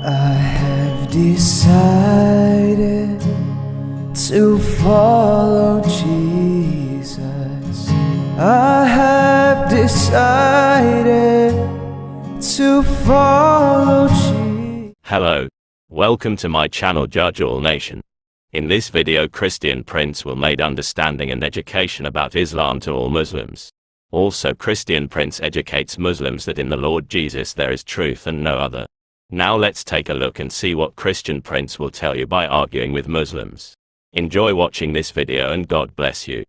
I have decided to follow Jesus. I have decided to follow Jesus. Hello, welcome to my channel Judge All Nation. In this video, Christian Prince will make understanding and education about Islam to all Muslims. Also, Christian Prince educates Muslims that in the Lord Jesus there is truth and no other. Now let's take a look and see what Christian Prince will tell you by arguing with Muslims. Enjoy watching this video and God bless you.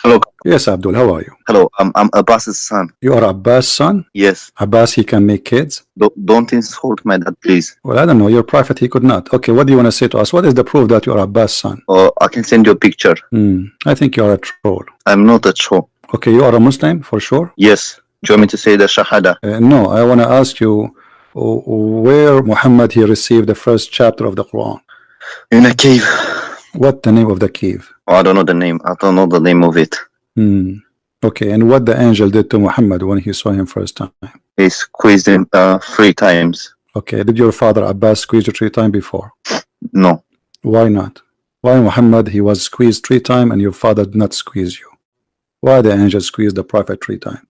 Hello. Yes, Abdul, how are you? Hello, I'm Abbas's son. You are Abbas' son? Yes. Abbas, he can make kids? Don't insult my dad, please. Well, I don't know. You're prophet, he could not. Okay, what do you want to say to us? What is the proof that you are Abbas' son? Or I can send you a picture. I think you are a troll. I'm not a troll. Okay, you are a Muslim, for sure? Yes. Do you want me to say the Shahada? No, I want to ask you where Muhammad, he received the first chapter of the Quran. In a cave. What the name of the cave? Oh, I don't know the name. I don't know the name of it. Okay, and what the angel did to Muhammad when he saw him first time? He squeezed him 3 times. Okay, did your father Abbas squeeze you 3 times before? No. Why not? Why Muhammad, he was squeezed 3 times and your father did not squeeze you? Why the angel squeezed the prophet 3 times?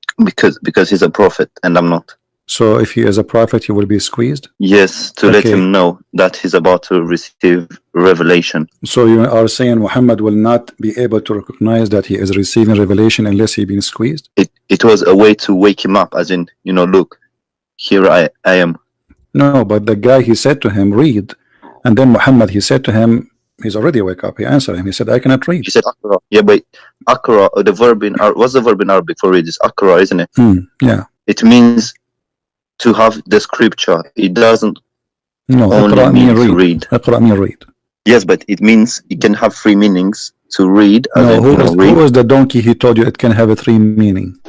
Because he's a prophet and I'm not. So if he is a prophet, he will be squeezed? Yes, to let him know that he's about to receive revelation. So you are saying Muhammad will not be able to recognize that he is receiving revelation unless he been squeezed? It was a way to wake him up, as in, you know, look, here I am. No, but the guy, he said to him, read. And then Muhammad, he said to him, he's already wake up. He answered him. He said, I cannot read. He said Akra. Yeah, but Akra, the verb in what's the verb in Arabic for read? It's Akra, isn't it? Yeah. It means to have the scripture. It doesn't only mean to read. Iqra mean read. Yes, but it means it can have 3 meanings to read. No, who was the donkey he told you it can have a 3 meaning?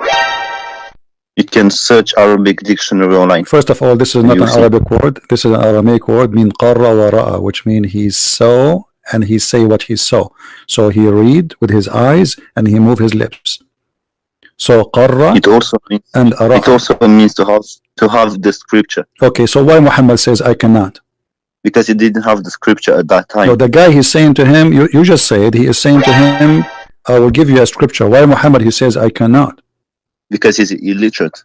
You can search Arabic dictionary online. First of all, this is not an Arabic word. This is an Aramaic word, mean qarra wa ra'a, which means he saw and he say what he saw. So he read with his eyes and he move his lips. So qarra it also means, and ara'a. It also means to have the scripture. Okay, so why Muhammad says I cannot? Because he didn't have the scripture at that time. So the guy, he's saying to him, you just said, he is saying to him, I will give you a scripture. Why Muhammad, he says I cannot? Because he's illiterate.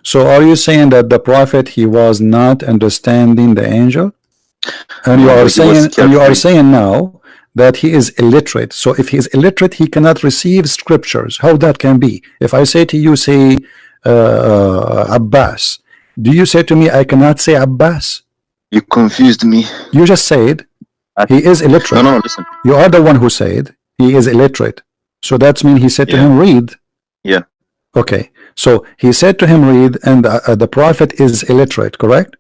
So are you saying that the prophet, he was not understanding the angel? And you are saying now that he is illiterate. So if he is illiterate, he cannot receive scriptures. How that can be? If I say to you, say Abbas, do you say to me I cannot say Abbas? You confused me. You just said he is illiterate. No, listen. You are the one who said he is illiterate. So that means he said to him, read. Yeah. Okay. So he said to him, read, and the prophet is illiterate, correct?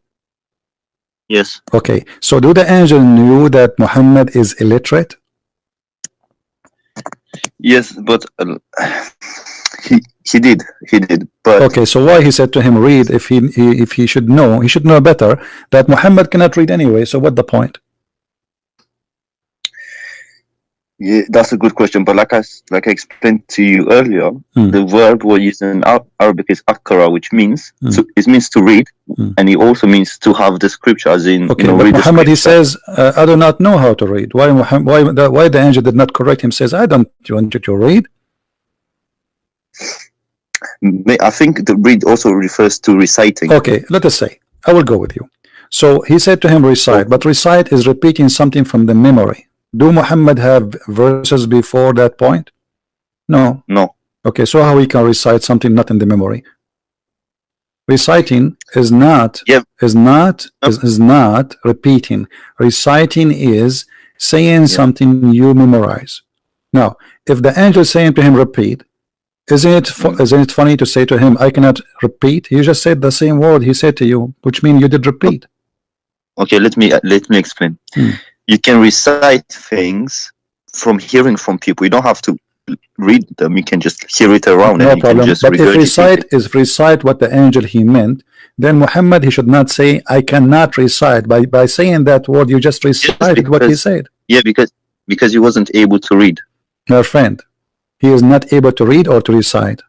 Yes. Okay. So do the angel knew that Muhammad is illiterate? Yes, but he did. But okay. So why he said to him, read, if he should know, he should know better that Muhammad cannot read anyway. So what the point? Yeah, that's a good question. But like I explained to you earlier, the verb we use in Arabic is akra, which means it means to read, and it also means to have the scripture, as in okay. But Muhammad, he says, I do not know how to read. Why the angel did not correct him? Says, I don't want you to read. I think the read also refers to reciting. Okay, let us say, I will go with you. So he said to him, recite, but recite is repeating something from the memory. Do Muhammad have verses before that point? No. Okay, so how he can recite something not in the memory? Reciting is not repeating. Reciting is saying something you memorize. Now, if the angel is saying to him, repeat, isn't it funny to say to him, I cannot repeat? He just said the same word he said to you, which means you did repeat. Okay, let me explain. You can recite things from hearing from people. You don't have to read them. You can just hear it around. No and problem. You can just but if recite what the angel he meant, then Muhammad, he should not say I cannot recite. By saying that word, you just recited what he said. Yeah, because he wasn't able to read. My friend, he is not able to read or to recite?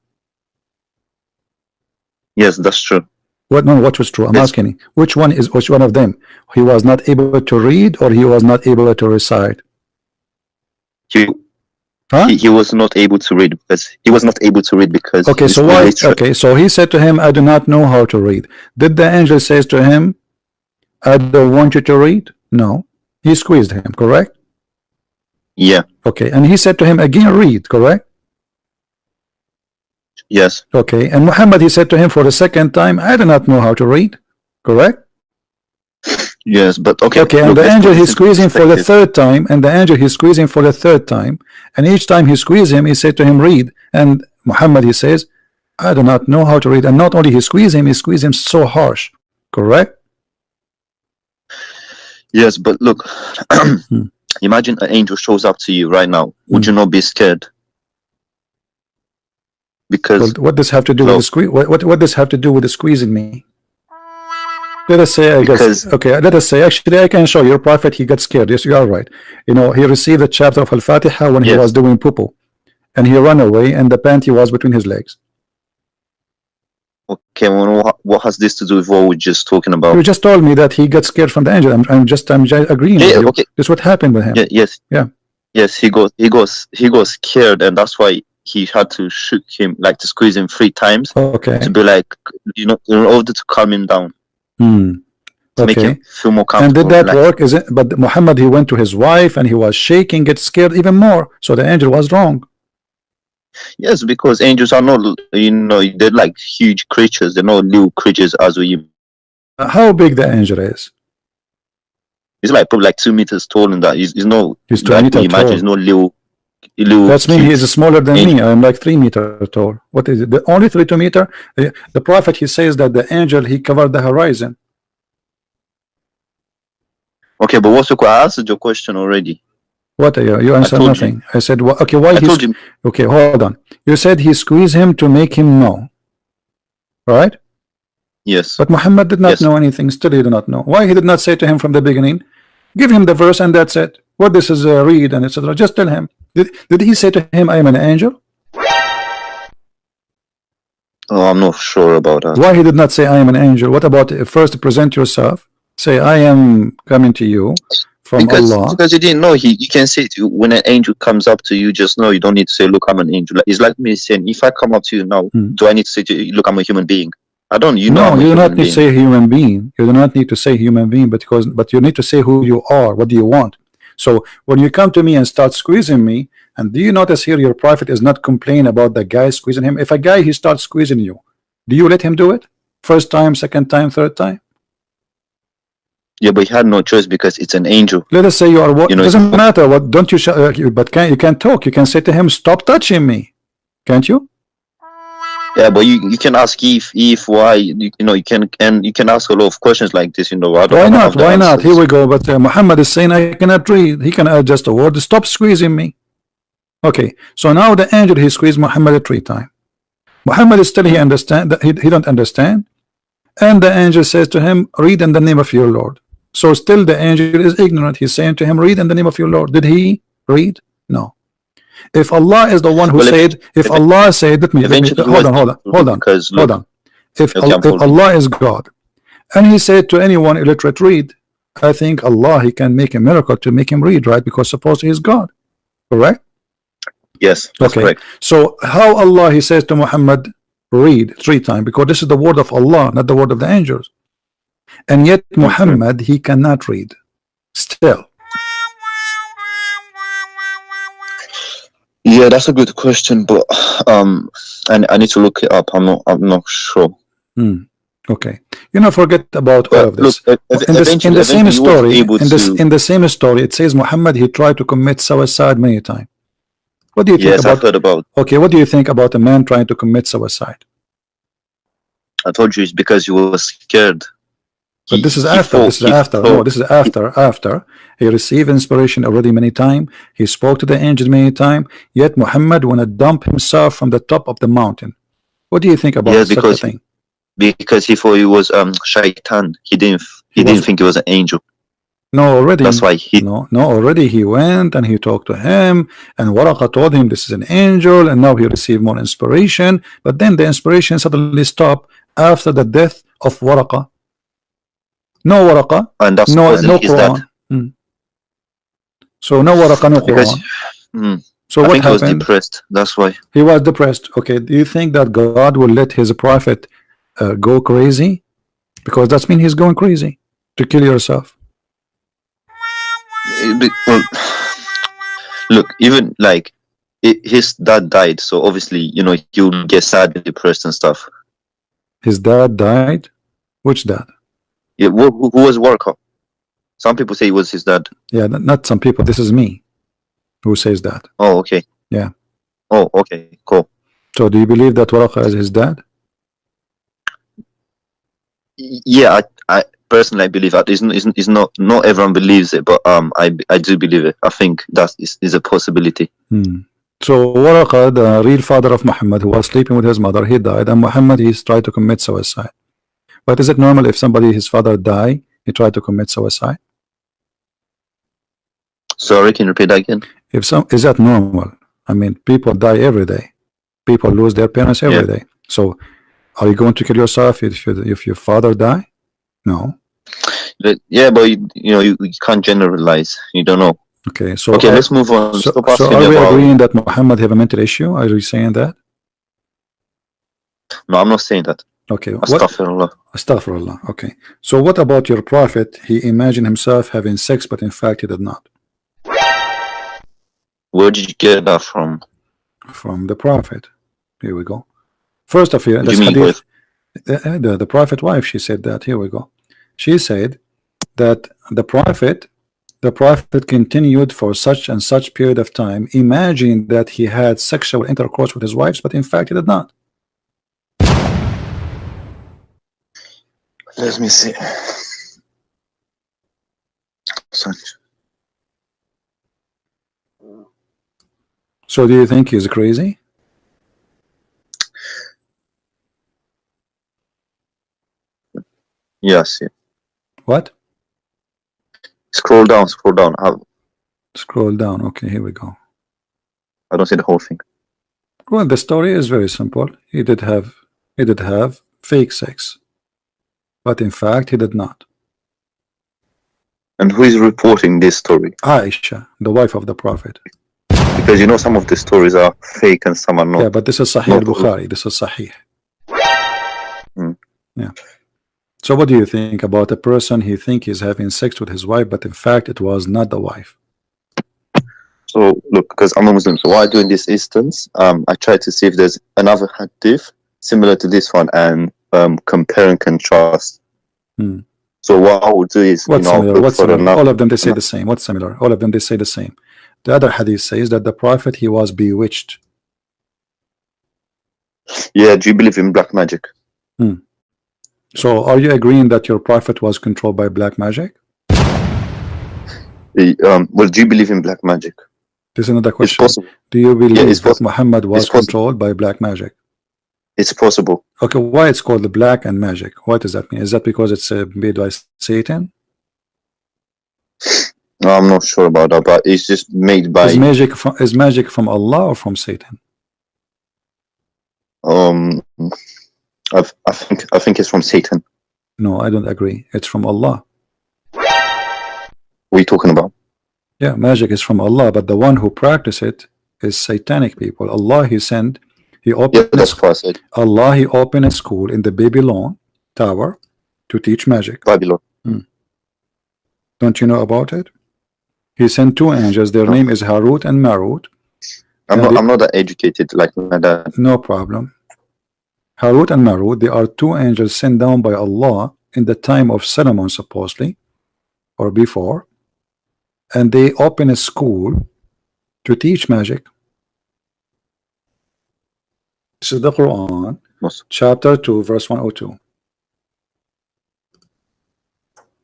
Yes, that's true. What? No, what was true? I'm Yes. asking you. Which one of them? He was not able to read or he was not able to recite? He was not able to read because Okay, he's so why? illiterate. Okay, so he said to him, I do not know how to read. Did the angel says to him, I don't want you to read? No. He squeezed him, correct? Yeah. Okay, and he said to him again, read, correct? Yes. Okay, and Muhammad, he said to him for the second time, I do not know how to read, correct? Yes, but okay. Okay, and look, the let's angel put this he's into squeezing for the perspective. third time, and the angel he's squeezing for the third time, and each time he squeezed him, he said to him, read. And Muhammad, he says, I do not know how to read. And not only he squeezed him so harsh, correct? Yes, but look, imagine an angel shows up to you right now. Would you not be scared? Because Well, what does have to do with the squeeze? What does have to do with the squeezing me? Let us say, I guess, okay, let us say, actually, I can show your prophet, he got scared. Yes, you are right. You know, he received a chapter of Al-Fatiha when he was doing poo-poo, and he ran away, and the panty was between his legs. Okay, well, what has this to do with what we're just talking about? You just told me that he got scared from the angel. I'm just agreeing with you. Okay. This is what happened with him. Yes, he got scared, and that's why he had to shoot him, like to squeeze him 3 times. Okay. To be like, you know, in order to calm him down. To make him feel more comfortable. And did that work? Is it? But Muhammad, he went to his wife and he was shaking, get scared even more. So the angel was wrong. Yes, because angels are not, you know, they're like huge creatures. They're not little creatures as we. How big the angel is? He's like probably like 2 meters tall, and that he's no. He's 2 like meters imagine tall. he's no little. That means he is smaller than me. I'm like 3 meters tall. What is it? The only 2 meters. The prophet, he says that the angel, he covered the horizon. Okay, but what's your question? I answered your question already. What? You answered nothing. I said, well, okay, why? I told you. Okay, hold on. You said he squeezed him to make him know, right? Yes. But Muhammad did not know anything. Still, he did not know. Why he did not say to him from the beginning, give him the verse and that's it. What this is read and etc. Just tell him. Did he say to him, I am an angel? Oh, I'm not sure about that. Why he did not say I am an angel? What about first present yourself? Say I am coming to you from Allah. Because you didn't know. You can say to you, when an angel comes up to you, just know you don't need to say, look, I'm an angel. It's like me saying, if I come up to you now, do I need to say to you, look, I'm a human being? I don't. You know, no, you do not need to say human being. You do not need to say human being, but you need to say who you are. What do you want? So when you come to me and start squeezing me, and do you notice here your prophet is not complaining about the guy squeezing him? If a guy he starts squeezing you, do you let him do it? First time, second time, third time? Yeah, but he had no choice because it's an angel. Let us say you are what? You know, it doesn't matter what. Don't you? But you can talk. You can say to him, "Stop touching me," can't you? Yeah, but you can ask if why, you know, you can ask a lot of questions like this, you know. Why not? Why not? Here we go. But Muhammad is saying I cannot read. He can add just a word. Stop squeezing me. Okay. So now the angel he squeezed Muhammad 3 times. Muhammad is still he understand that he don't understand, and the angel says to him, "Read in the name of your Lord." So still the angel is ignorant. He's saying to him, "Read in the name of your Lord." Did he read? No. If Allah is the one who said, if Allah said, let me hold on. If Allah is God, and He said to anyone illiterate, read, I think Allah, He can make a miracle to make him read, right? Because suppose He is God, correct? Yes, that's correct. So how Allah He says to Muhammad, read 3 times, because this is the word of Allah, not the word of the angels, and yet Muhammad he cannot read still. Yeah, that's a good question, but I need to look it up. I'm not sure. Okay, you know, forget about all of this. Look, in the same story, in the same story, it says Muhammad he tried to commit suicide many times. What do you think about? I've heard about. Okay, what do you think about a man trying to commit suicide? I told you it's because he was scared. But this is after. This is after. No, this is after. After he received inspiration already many times. He spoke to the angels many times. Yet Muhammad wanna dump himself from the top of the mountain. What do you think about such a thing? Because he thought he was shaitan. He didn't think he was an angel. No, already. That's why he. No, already he went and he talked to him, and Waraqa told him this is an angel, and now he received more inspiration. But then the inspiration suddenly stopped after the death of Waraqa. No Waraqa, And that's no wasn't his dad. Quran. So no Waraqa, no Because Quran. So I what think he was happened? depressed. That's why. He was depressed. Okay, do you think that God will let his prophet go crazy? Because that's mean he's going crazy to kill yourself. Well, look, even like his dad died, so obviously, you know, he'll get sad and depressed and stuff. His dad died? Which dad? Yeah, who was Warcop? Some people say it was his dad. Yeah, not some people. This is me who says that. Oh, okay. Yeah. Oh, okay, cool. So do you believe that Waraqa is his dad? Yeah, I personally I believe that. Is not everyone believes it, but I do believe it. I think that is a possibility. So Waraqa, the real father of Muhammad, who was sleeping with his mother, he died, and Muhammad he's tried to commit suicide. But is it normal if somebody, his father die, he tried to commit suicide? Sorry, can you repeat that again? Is that normal? I mean, people die every day. People lose their parents every day. So are you going to kill yourself if your father die? No. Yeah, but you know, you can't generalize. You don't know. Okay, so let's move on. So are we agreeing that Muhammad have a mental issue? Are you saying that? No, I'm not saying that. Okay. Astaghfirullah. Astaghfirullah. Okay. So what about your prophet? He imagined himself having sex, but in fact he did not. Where did you get that from? From the prophet. Here we go. First of all, this hadith. The prophet wife, she said that. Here we go. She said that the prophet continued for such and such period of time, imagining that he had sexual intercourse with his wives, but in fact he did not. Let me see. So do you think he's crazy? Yes. Yeah. What? Scroll down. Scroll down. Okay, here we go. I don't see the whole thing. Well, the story is very simple. He did have fake sex, but in fact he did not. And who is reporting this story? Aisha, the wife of the prophet. Because you know some of the stories are fake and some are not. Yeah, but this is Sahih al-Bukhari. This is Sahih. Yeah. So what do you think about a person he think he's having sex with his wife, but in fact it was not the wife? So look, because I'm a Muslim, so what I do in this instance, I try to see if there's another hadith similar to this one and compare and contrast. So what I would do is, what's similar? What's similar? All of them they say the same. What's similar? All of them they say the same. The other hadith says that the prophet he was bewitched. Yeah, do you believe in black magic? So are you agreeing that your prophet was controlled by black magic? Well, do you believe in black magic? This is another question. It's possible. Do you believe that Muhammad was controlled by black magic? It's possible. Okay, why it's called the black and magic? What does that mean? Is that because it's made by Satan? No, I'm not sure about that, but it's just made by. Is magic from Allah or from Satan? I think it's from Satan. No, I don't agree. It's from Allah. What are you talking about? Yeah, magic is from Allah, but the one who practice it is satanic people. Allah he opened Allah he opened a school in the Babylon tower to teach magic. Babylon. Don't you know about it? He sent two angels. Their name is Harut and Marut. I'm not that educated like that. No problem. Harut and Marut, they are two angels sent down by Allah in the time of Solomon, supposedly, or before, and they open a school to teach magic. This is the Quran, chapter 2, verse 102.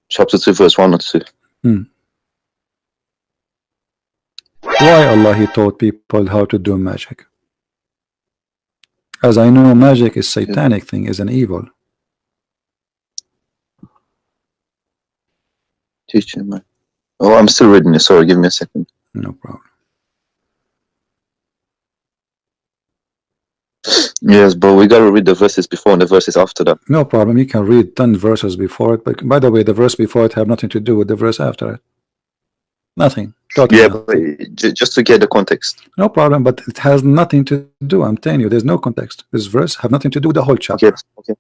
Chapter 2, verse 102. Why Allah he taught people how to do magic? As I know, magic is satanic thing, is an evil. Teach him, man. Oh, I'm still reading it. Sorry, give me a second. No problem. Yes, but we gotta read the verses before and the verses after that. No problem. You can read 10 verses before it, but by the way, the verse before it have nothing to do with the verse after it. Nothing. Totally Yeah, nothing. but just to get the context. No problem, but it has nothing to do. I'm telling you, there's no context. This verse have nothing to do with the whole chapter. Okay.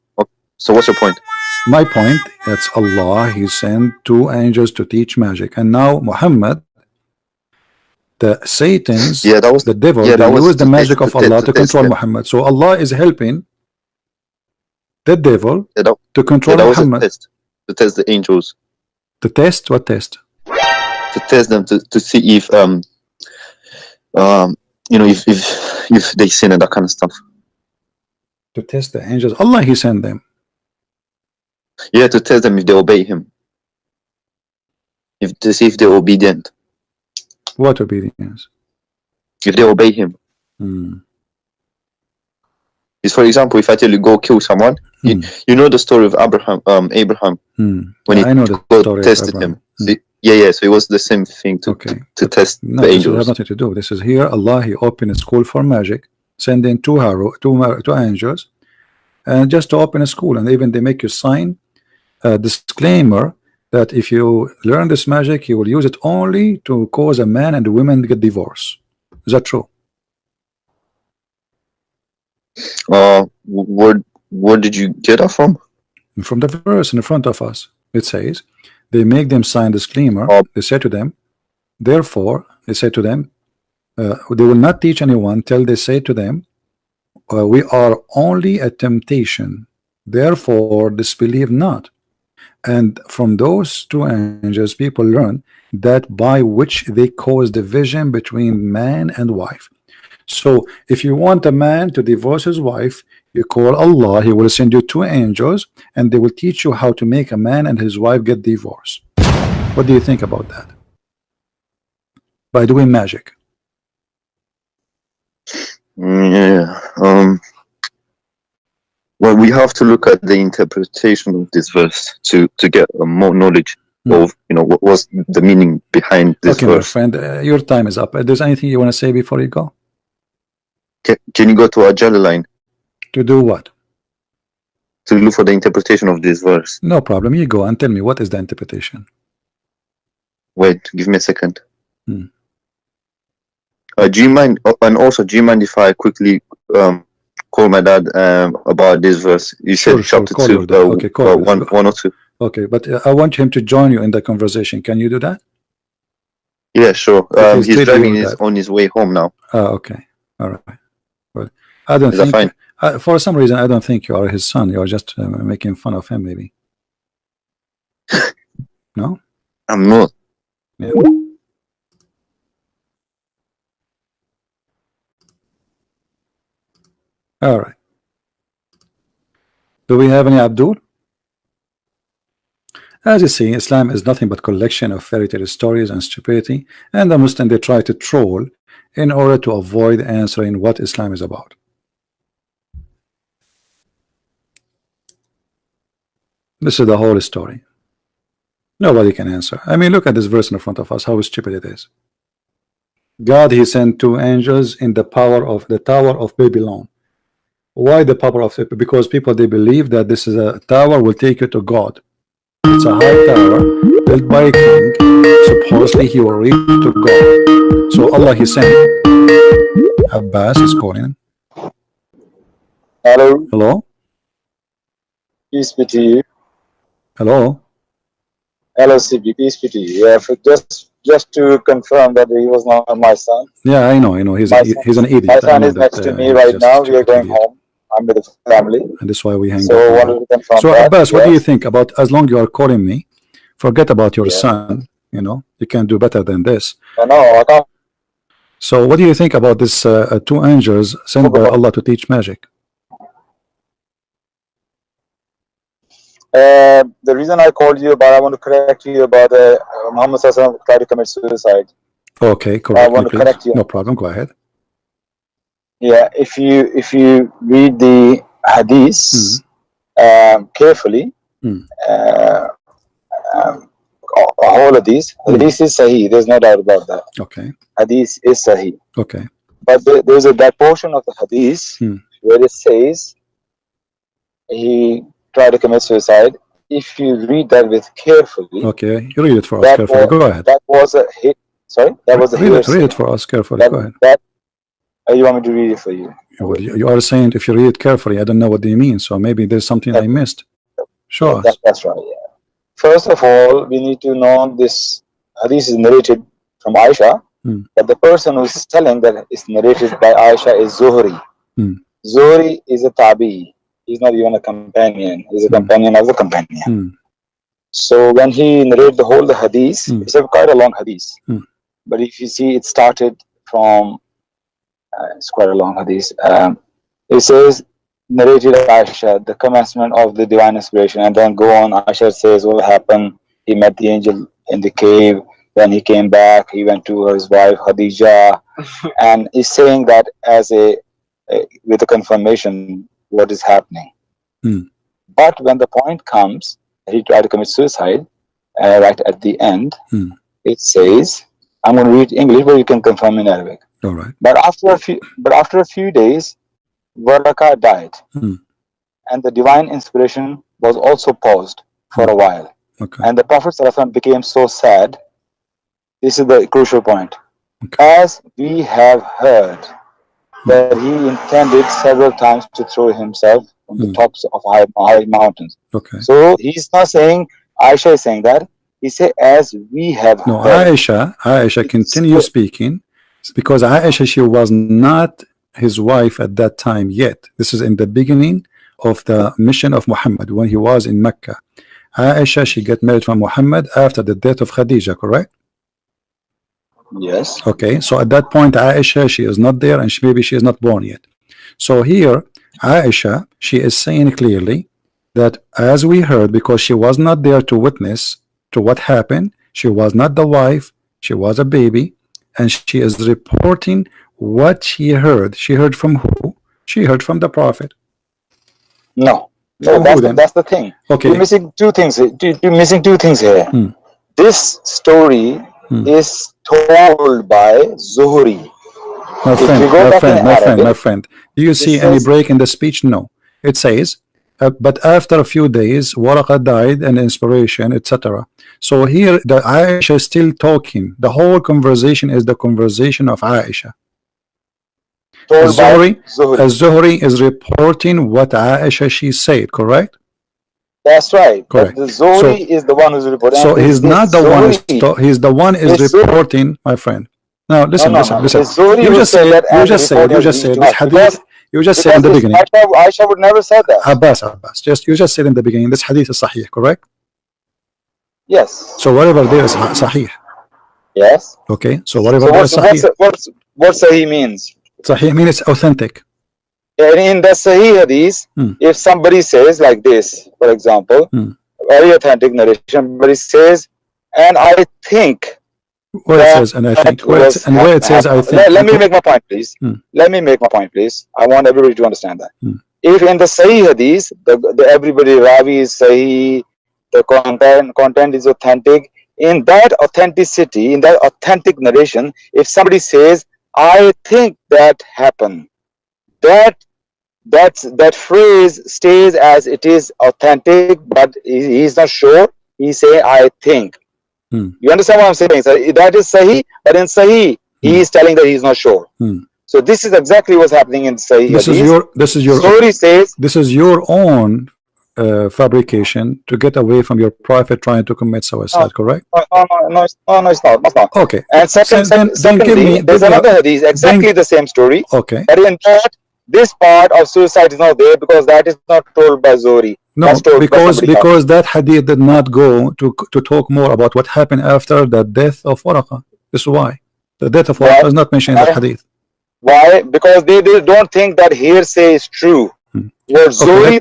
So what's your point? My point, it's Allah. He sent 2 angels to teach magic, and now Muhammad, the Satan's, That was the devil, that they was use the magic of Allah to test control them. Muhammad. So Allah is helping the devil to control that was Muhammad. a test to test the angels. To test what test? To test them to see if if they sin and that kind of stuff. To test the angels. Allah, He sent them. Yeah, to test them if they obey Him. To see if they're obedient. What obedience? If they obey Him. Is, for example, if I tell you go kill someone, you know the story of Abraham. When I know the story tested him. So it was the same thing to test the angels. This has nothing to do. This is here. Allah, He opened a school for magic, sending two angels, and just to open a school, and even they make you sign a disclaimer that if you learn this magic, you will use it only to cause a man and a woman to get divorced. Is that true? Where did you get that from? From the verse in front of us. It says they make them sign disclaimer. They say to them, therefore, they say to them, they will not teach anyone till they say to them, we are only a temptation, therefore disbelieve not. And from those 2 angels, people learn that by which they cause division between man and wife. So if you want a man to divorce his wife, you call Allah. He will send you 2 angels, and they will teach you how to make a man and his wife get divorced. What do you think about that? By doing magic. Well, we have to look at the interpretation of this verse to get more knowledge of what was the meaning behind this verse. My friend, your time is up. There's anything you want to say before you go? Can you go to our Jali line? To do what? To look for the interpretation of this verse. No problem. You go and tell me what is the interpretation. Wait, give me a second. Do you mind? And also, do you mind if I quickly call my dad about this verse? You said chapter 2, okay, call 1 or 2. Okay, but I want him to join you in the conversation. Can you do that? Yeah, sure. He's driving on his way home now. Okay, all right. Well, I don't think. For some reason, I don't think you are his son. You are just making fun of him, maybe. No, I'm not. Yeah. All right. Do we have any Abdul? As you see, Islam is nothing but collection of fairy tale stories and stupidity, and the Muslims, they try to troll in order to avoid answering what Islam is about. This is the whole story. Nobody can answer. I mean, look at this verse in front of us, how stupid it is. God, He sent 2 angels in the power of the Tower of Babylon. Why the power of it? Because people, they believe that this is a tower will take you to God. It's a high tower built by a king. Supposedly he will reach to God. So Allah, He sent. Abbas is calling. Hello. Hello. Peace be to you. Hello. Hello, CB. Peace be to you. Yeah, just to confirm that he was not my son. Yeah, I know. He's an idiot. My son is next to me right now. We are going home. I'm with the family. And that's why we hang so up. Wanted to confirm so that, Abbas, what do you think about, as long you are calling me, forget about your son, you can do better than this. No, I can't. So what do you think about this 2 angels sent by Allah to teach magic? The reason I called you about, I want to correct you about Muhammad Sallallahu tried to commit suicide. Okay, correct. I want to correct you. No problem, go ahead. Yeah, if you read the hadiths carefully, whole hadith. Hadith is Sahih. There's no doubt about that. Okay. Hadith is Sahih. Okay. But there's that portion of the hadith where it says he tried to commit suicide. If you read that with carefully, okay, you read it for us carefully. Go ahead. That was a hit. Sorry, that was a read it for us carefully. Go ahead. You want me to read it for you? Well, you are saying if you read it carefully, I don't know what they mean. So maybe there's something I missed. Sure. That's right. Yeah. First of all, we need to know this hadith is narrated from Aisha, but the person who is telling that is narrated by Aisha is Zuhri. Zuhri is a tabi. He's not even a companion. He's a companion of the companion. So when he narrated the whole hadith, it's quite a long hadith. But if you see, it started from, it's quite a long hadith. It says, narrated Aisha, the commencement of the divine inspiration, and then go on. Aisha says what happened. He met the angel in the cave. Then he came back. He went to his wife Khadija, and he's saying that as with a confirmation what is happening. But when the point comes, he tried to commit suicide. Right at the end, it says, I'm going to read English, but you can confirm in Arabic. All right. But after a few days, Waraka died, and the divine inspiration was also paused for a while. Okay. And the Prophet ﷺ became so sad. This is the crucial point. As we have heard that he intended several times to throw himself from the tops of high mountains. Okay. So he's not saying Aisha is saying that. He said, as we have heard. Aisha continues speaking, because Aisha, she was not his wife at that time yet. This is in the beginning of the mission of Muhammad when he was in Mecca. Aisha, she got married from Muhammad after the death of Khadija, correct? Yes. Okay, so at that point Aisha, she is not there, and maybe she is not born yet. So here Aisha, she is saying clearly that as we heard, because she was not there to witness to what happened, she was not the wife, she was a baby, and she is reporting what she heard. She heard from who? She heard from the Prophet. No, that's the thing. Okay. You're missing two things. You're missing two things here. This story is told by Zuhri. My friend. Do you see any break in the speech? No. It says, but after a few days, Waraka died and inspiration, etc. So here, the Aisha is still talking. The whole conversation is the conversation of Aisha. Zuhri is reporting what Aisha she said, correct? That's right. Correct. But the Zuhri is the one who's reporting. So he's not the one. He's the one is reporting, my friend. Now listen. You just said this hadith. You just said in the beginning. Aisha would never say that. Abbas. You just said in the beginning. This hadith is sahih, correct? Yes. So whatever there is sahih. Yes. Okay. So whatever there is sahih. What sahih means? Sahih means it's authentic. In the Sahih hadith, if somebody says like this, for example, very authentic narration, but it says, and I think. Where it says, and I think. Where it says, I think. Let me make my point, please. Let me make my point, please. I want everybody to understand that. If in the Sahih hadith, everybody Ravi is Sahih, the content is authentic, in that authenticity, in that authentic narration, if somebody says, I think that happened, that phrase stays as it is authentic, but he's not sure. He say I think. You understand what I'm saying? So that is Sahih, but in Sahih he is telling that he's not sure. So this is exactly what's happening in Sahih. This is your own fabrication to get away from your Prophet trying to commit suicide, correct? No, it's not. Okay. And secondly, there's another hadith, exactly the same story. Okay. But in that, this part of suicide is not there because that is not told by Zuhri. No, because that hadith did not go to talk more about what happened after the death of Waraka. This is why. The death of Waraka is not mentioned in that hadith. Why? Because they don't think that hearsay is true. Zuhri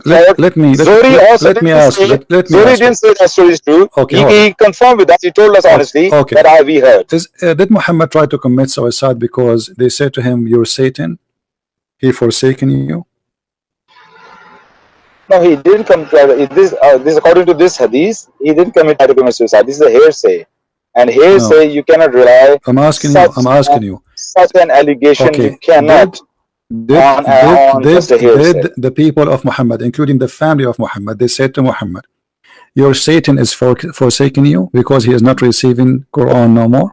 didn't say that story is true. Okay, he confirmed with us. He told us honestly that we heard. Did Muhammad try to commit suicide because they said to him, "You're Satan"? He forsaken you? No, he didn't this according to this hadith, he didn't try to commit suicide. This is a hearsay, and hearsay you cannot rely. I'm asking you. Such an allegation Okay. you cannot on just a hearsay. Did the people of Muhammad, including the family of Muhammad, they said to Muhammad, your Satan is forsaking you because he is not receiving Quran no more?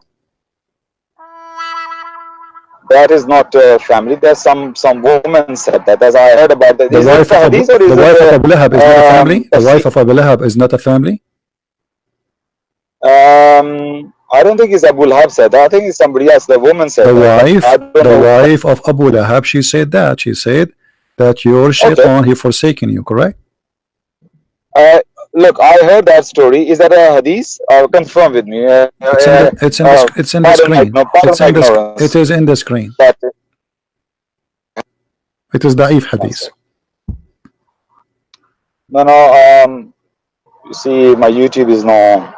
That is not family. There's some woman said that, as I heard about that. The wife of Abu Lahab is not a family. The wife of Abu Lahab is not a family. I don't think it's Abu Lahab said that. I think it's somebody else. The woman said the wife of Abu Lahab. She said that. She said that your shaitan he forsaken you. Correct. Look, I heard that story. Is that a hadith? Confirm with me. It's in the screen. It is in the screen. It is da'if hadith. No. You see, my YouTube is not.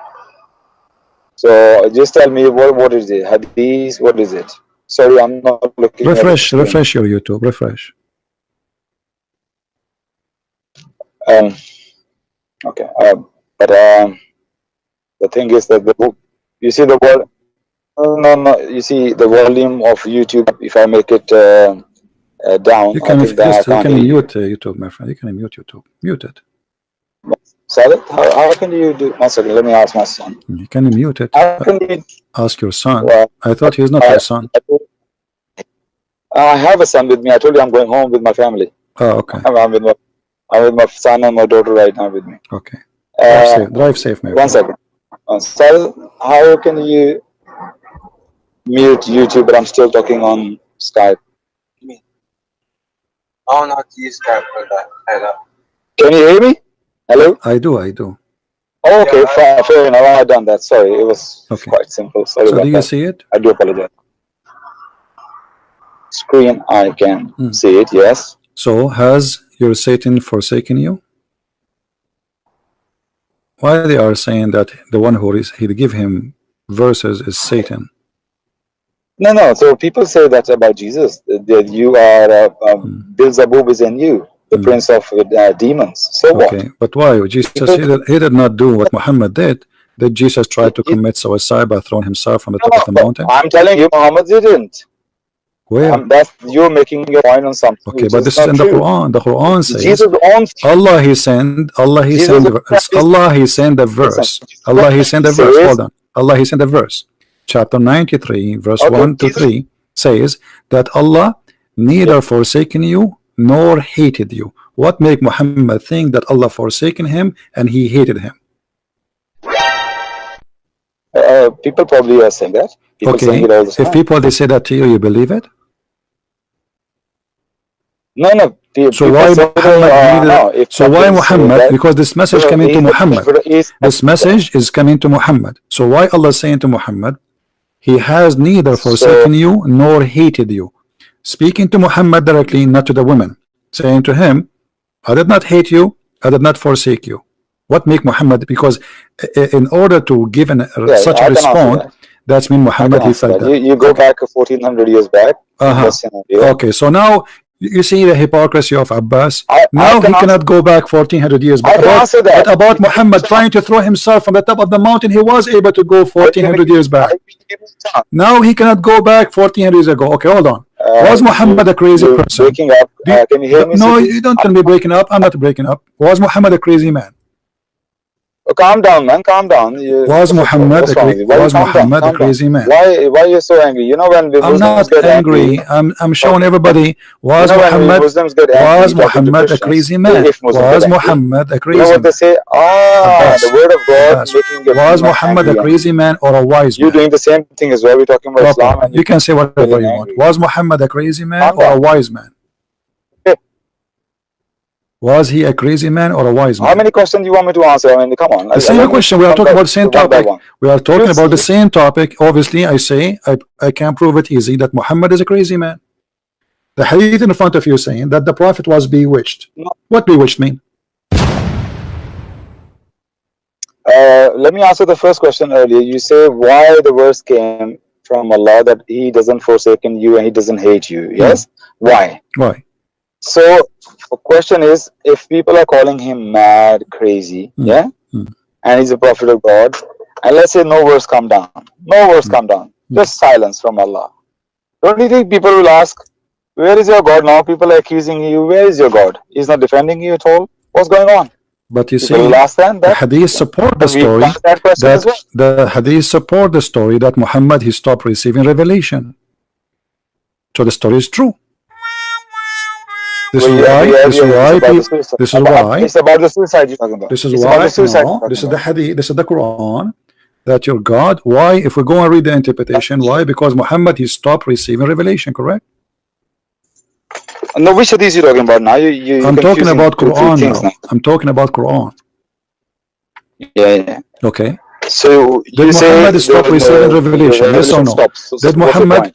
So just tell me what is it? Hadith? What is it? Sorry, I'm not looking. Refresh your YouTube. Refresh. Okay, but the thing is that the book, you see the word, no, you see the volume of YouTube. If I make it down, you can mute YouTube, my friend. You can mute YouTube. Mute it. Sorry, how can you do? One second, let me ask my son. You can mute it. How can you ask your son? Well, I thought he was not your son. I have a son with me. I told you I'm going home with my family. Oh, okay. I'm with my son and my daughter right now with me. Okay. Drive safe, maybe. One second. So, how can you mute YouTube, but I'm still talking on Skype? I don't know how to use Skype for that. Can you hear me? Hello? I do. Oh, okay, fair enough. I had done that. Sorry, it was quite simple. Sorry so about do you that. see it? I do apologize. Screen, I can see it, yes. So, has your Satan forsaken you? Why they are saying that the one who he'd give him verses is Satan? No. So people say that about Jesus, that you are Beelzebub is in you, the prince of demons. So what? Okay, but why? Jesus he did not do what Muhammad did. Did Jesus try to commit suicide by throwing himself from the top of the mountain? I'm telling you, Muhammad didn't. Where? You're making your point on something. Okay, but this is in the Quran. The Quran says Jesus Allah he sent the verse. Hold on. Allah he sent the verse. Chapter 93, verse 1 to 3 says that Allah neither forsaken you nor hated you. What make Muhammad think that Allah forsaken him and he hated him? People probably are saying that. People saying it all the time. If people they say that to you, you believe it? No. So why Muhammad? Muhammad? Because this message coming to Muhammad. This message is coming to Muhammad. So why Allah saying to Muhammad, He has neither forsaken you nor hated you? Speaking to Muhammad directly, not to the women, saying to him, I did not hate you, I did not forsake you. What make Muhammad? Because in order to give such a response, that's mean Muhammad he felt that. You go back 1400 years back. Okay, so now you see the hypocrisy of Abbas. Now he cannot go back 1400 years back. But about Muhammad trying to throw himself from the top of the mountain, he was able to go 1400 years back. Now he cannot go back 1400 years ago. Okay, hold on. Was Muhammad a crazy person? Breaking up. Can you hear me? No, you don't tell me breaking up. I'm not breaking up. Was Muhammad a crazy man? Calm down, man. Calm down. Was Muhammad a crazy man? Why are you so angry? You know when the I'm not angry. I'm showing everybody. Was Muhammad a crazy man? Was Muhammad a crazy man? You know what they say? The word of God. Was Muhammad a crazy man or a wise man? You're doing the same thing as well. We're talking about Islam. You can say whatever you want. Was Muhammad a crazy man or a wise man? Was he a crazy man or a wise man? How many questions do you want me to answer? I mean, come on. The same question. We are talking about the same topic. We are talking about the same topic. Obviously, I say I can prove it easy that Muhammad is a crazy man. The hadith in front of you saying that the Prophet was bewitched. What bewitched mean? Let me answer the first question earlier. You say why the verse came from Allah that He doesn't forsaken you and He doesn't hate you. Yes? Why? Why? So the question is, if people are calling him mad, crazy, yeah, and he's a prophet of God, and let's say no words come down, just silence from Allah. Don't you think people will ask, where is your God now? People are accusing you. Where is your God? He's not defending you at all. What's going on? But you people see, will ask them the that. hadith support the story the hadith support the story that Muhammad he stopped receiving revelation. So the story is true. This is why it's about the suicide you're talking about. This is it's why about the suicide no, this is the hadith, this is the Quran, that your God, why, if we go and read the interpretation, why? Because Muhammad he stopped receiving revelation, correct? No, which hadith you talking about now? I'm talking about Quran now. I'm talking about Quran. Yeah. Okay. So did Muhammad stop receiving revelation? Yes or no?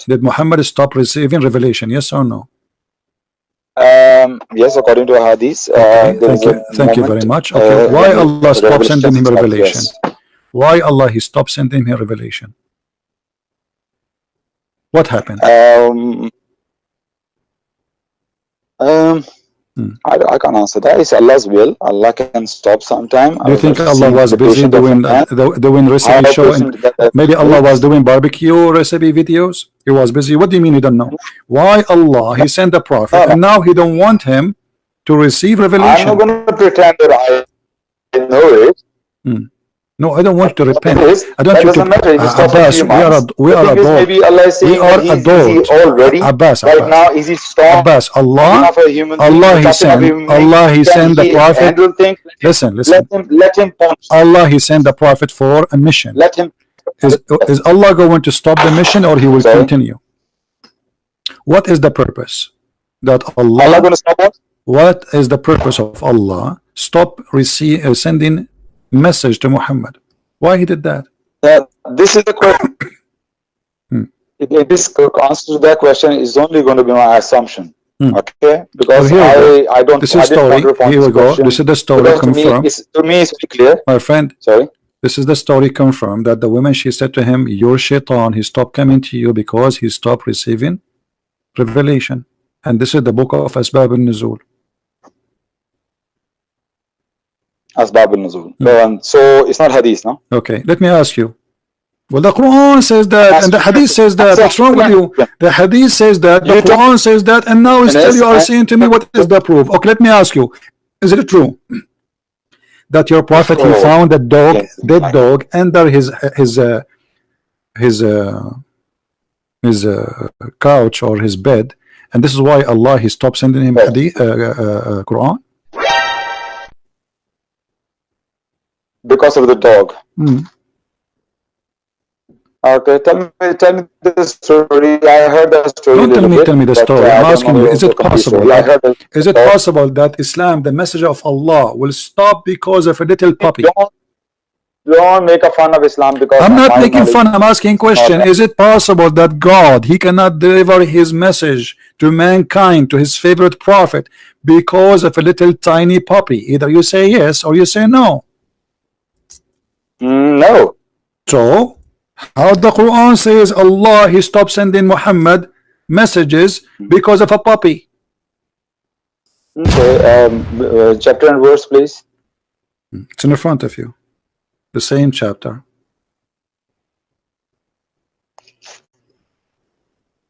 Did Muhammad stop receiving revelation? Yes or no? Yes, according to hadith. Okay, thank you very much. Okay, why Allah stopped sending him revelation? Why Allah he stopped sending him revelation? What happened? I can't answer that. It's Allah's will. Allah can stop sometime. Do you think Allah was busy doing recipe show? Maybe Allah was doing barbecue recipe videos. He was busy. What do you mean you don't know? Why Allah he sent the prophet and now he don't want him to receive revelation? I'm not going to pretend that I know it. No, I don't want to repent. I don't want you to Abbas, we are adult. Maybe Allah is saying that he's already Abbas, right now. Is he strong? Abbas, Allah he sent the prophet. Listen. Let him punch. Allah he sent the prophet for a mission. Let him. Is Allah going to stop the mission or he will continue? What is the purpose? That Allah going to stop what? What is the purpose of Allah stop sending message to Muhammad? Why he did that? This is the question. This answer to that question is only going to be my assumption. Okay, because I don't. This is story. Here we go. This is the story confirmed. To me, it's clear. My friend. Sorry. This is the story confirmed that the woman she said to him, "Your shaitan, he stopped coming to you because he stopped receiving revelation." And this is the book of Asbab al-Nuzul. Asbab al-Nuzul. So it's not hadith, no? Okay, let me ask you. Well, the Quran says that, and the hadith says that. What's wrong with you? The hadith says that, the Quran says that, and now still you are saying to me, what is the proof? Okay, let me ask you. Is it true that your prophet he found a dog, dead dog, under his couch or his bed, and this is why Allah he stopped sending him hadith, Quran? Because of the dog. Okay, tell me the story. I heard the story. Don't tell me the story. I'm asking you, is it possible? Is it possible that Islam, the message of Allah, will stop because of a little puppy? Don't make a fun of Islam because I'm not making fun. I'm asking a question. Is it possible that God he cannot deliver his message to mankind, to his favorite prophet, because of a little tiny puppy? Either you say yes or you say no. No. So how the Quran says Allah he stopped sending Muhammad messages because of a puppy? Okay, chapter and verse, please. It's in the front of you. The same chapter.